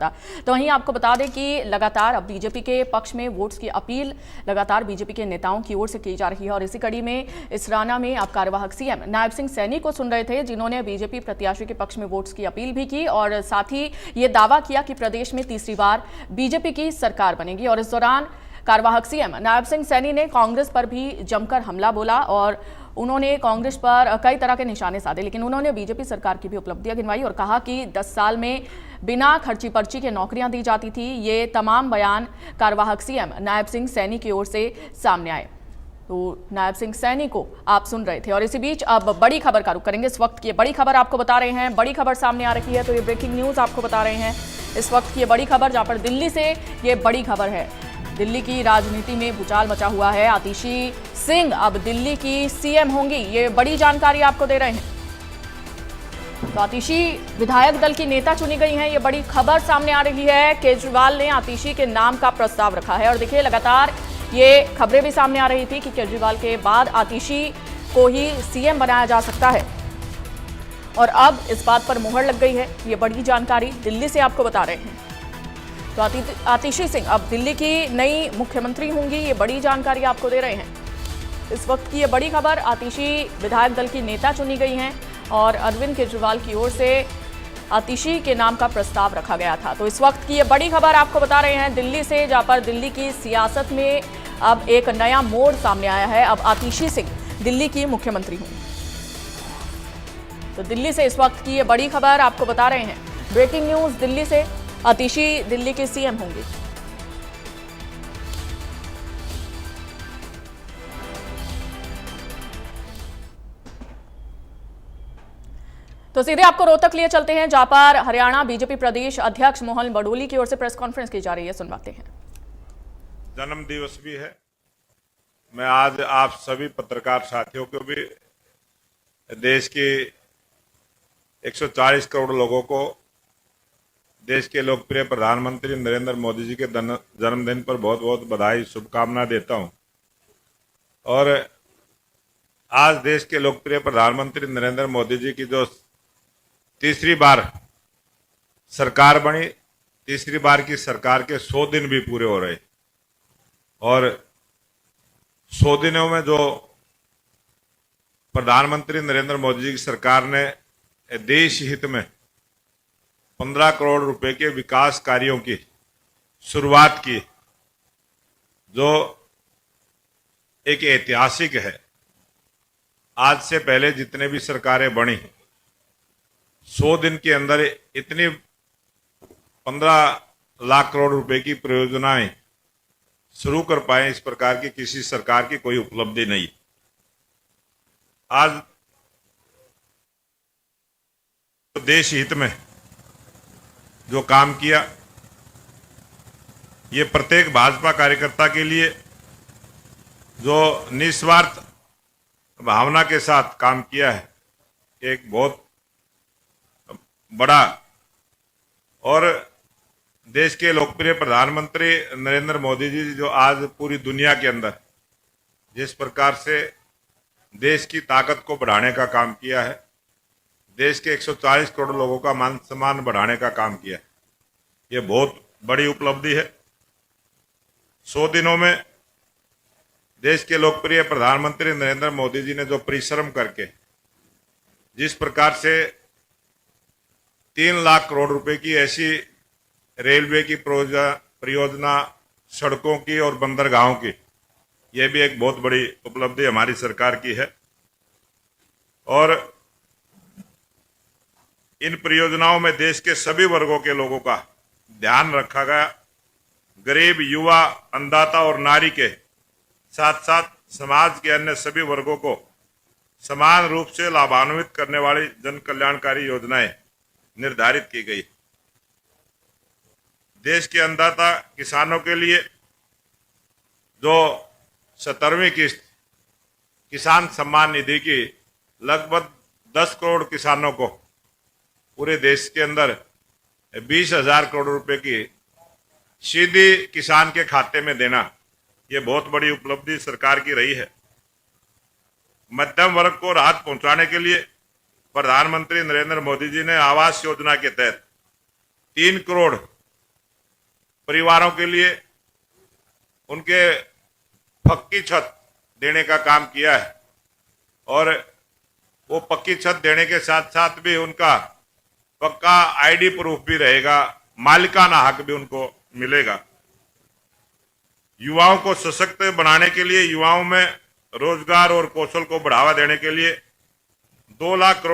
तो वहीं आपको बता दें कि लगातार अब बीजेपी के पक्ष में वोट्स की अपील लगातार बीजेपी के नेताओं की ओर से की जा रही है और इसी कड़ी में इसराना में आप कार्यवाहक सीएम नायब सिंह सैनी को सुन रहे थे, जिन्होंने बीजेपी प्रत्याशी के पक्ष में वोट्स की अपील भी की और साथ ही ये दावा किया कि प्रदेश में तीसरी बार बीजेपी की सरकार बनेगी। और इस दौरान कार्यवाहक सीएम नायब सिंह सैनी ने कांग्रेस पर भी जमकर हमला बोला और उन्होंने कांग्रेस पर कई तरह के निशाने साधे, लेकिन उन्होंने बीजेपी सरकार की भी उपलब्धियां गिनवाई और कहा कि 10 साल में बिना खर्ची पर्ची के नौकरियां दी जाती थी। ये तमाम बयान कार्यवाहक सीएम नायब सिंह सैनी की ओर से सामने आए। तो नायब सिंह सैनी को आप सुन रहे थे और इसी बीच अब बड़ी खबर का रुख करेंगे। इस वक्त की बड़ी खबर आपको बता रहे हैं, बड़ी खबर सामने आ रही है, तो ये ब्रेकिंग न्यूज आपको बता रहे हैं इस वक्त की ये बड़ी खबर, जहां पर दिल्ली से ये बड़ी खबर है। दिल्ली की राजनीति में भूचाल मचा हुआ है। आतिशी सिंह अब दिल्ली की सीएम होंगी, ये बड़ी जानकारी आपको दे रहे हैं। तो आतिशी विधायक दल की नेता चुनी गई हैं, ये बड़ी खबर सामने आ रही है। केजरीवाल ने आतिशी के नाम का प्रस्ताव रखा है और देखिए लगातार ये खबरें भी सामने आ रही थी कि केजरीवाल के बाद आतिशी को ही सीएम बनाया जा सकता है और अब इस बात पर मुहर लग गई है। ये बड़ी जानकारी दिल्ली से आपको बता रहे हैं। तो आतिशी सिंह अब दिल्ली की नई मुख्यमंत्री होंगी, ये बड़ी जानकारी आपको दे रहे हैं। इस वक्त की ये बड़ी खबर, आतिशी विधायक दल की नेता चुनी गई हैं और अरविंद केजरीवाल की ओर से आतिशी के नाम का प्रस्ताव रखा गया था। तो इस वक्त की ये बड़ी खबर आपको बता रहे हैं दिल्ली से, जहां पर दिल्ली की सियासत में अब एक नया मोड़ सामने आया है। अब आतिशी सिंह दिल्ली की मुख्यमंत्री होंगी। तो दिल्ली से इस वक्त की ये बड़ी खबर आपको बता रहे हैं, ब्रेकिंग न्यूज दिल्ली से, आतिशी दिल्ली के सीएम होंगे। तो सीधे आपको रोहतक लिए चलते हैं, जहां पर हरियाणा बीजेपी प्रदेश अध्यक्ष मोहन बडोली की ओर से प्रेस कॉन्फ्रेंस की जा रही है, सुनवाते हैं। जन्म दिवस भी है। मैं आज आप सभी पत्रकार साथियों को भी, देश के 140 करोड़ लोगों को देश के लोकप्रिय प्रधानमंत्री नरेंद्र मोदी जी के जन्मदिन पर बहुत बहुत बधाई, शुभकामना देता हूं। और आज देश के लोकप्रिय प्रधानमंत्री नरेंद्र मोदी जी की जो तीसरी बार सरकार बनी, तीसरी बार की सरकार के 100 दिन भी पूरे हो रहे और 100 दिनों में जो प्रधानमंत्री नरेंद्र मोदी जी की सरकार ने देश हित में 15 करोड़ रुपए के विकास कार्यों की शुरुआत की, जो एक ऐतिहासिक है। आज से पहले जितने भी सरकारें बनी 100 दिन के अंदर इतनी 15 लाख करोड़ रुपए की परियोजनाएं शुरू कर पाए, इस प्रकार की किसी सरकार की कोई उपलब्धि नहीं। आज देश हित में जो काम किया, ये प्रत्येक भाजपा कार्यकर्ता के लिए जो निस्वार्थ भावना के साथ काम किया है, एक बहुत बड़ा और देश के लोकप्रिय प्रधानमंत्री नरेंद्र मोदी जी जो आज पूरी दुनिया के अंदर जिस प्रकार से देश की ताकत को बढ़ाने का काम किया है, देश के 140 करोड़ लोगों का मान सम्मान बढ़ाने का काम किया है, ये बहुत बड़ी उपलब्धि है। 100 दिनों में देश के लोकप्रिय प्रधानमंत्री नरेंद्र मोदी जी ने जो परिश्रम करके जिस प्रकार से 3 लाख करोड़ रुपए की ऐसी रेलवे की परियोजना, सड़कों की और बंदरगाहों की, यह भी एक बहुत बड़ी उपलब्धि हमारी सरकार की है। और इन परियोजनाओं में देश के सभी वर्गों के लोगों का ध्यान रखा गया। गरीब, युवा, अन्नदाता और नारी के साथ साथ समाज के अन्य सभी वर्गों को समान रूप से लाभान्वित करने वाली जन कल्याणकारी योजनाएं निर्धारित की गई। देश के अन्नदाता किसानों के लिए जो 17वीं किस्त किसान सम्मान निधि की लगभग 10 करोड़ किसानों को पूरे देश के अंदर 20,000 करोड़ रुपए की सीधी किसान के खाते में देना, ये बहुत बड़ी उपलब्धि सरकार की रही है। मध्यम वर्ग को राहत पहुंचाने के लिए प्रधानमंत्री नरेंद्र मोदी जी ने आवास योजना के तहत 3 करोड़ परिवारों के लिए उनके पक्की छत देने का काम किया है और वो पक्की छत देने के साथ साथ भी उनका पक्का आईडी प्रूफ भी रहेगा, मालिकाना हक भी उनको मिलेगा। युवाओं को सशक्त बनाने के लिए, युवाओं में रोजगार और कौशल को बढ़ावा देने के लिए 2 लाख करोड़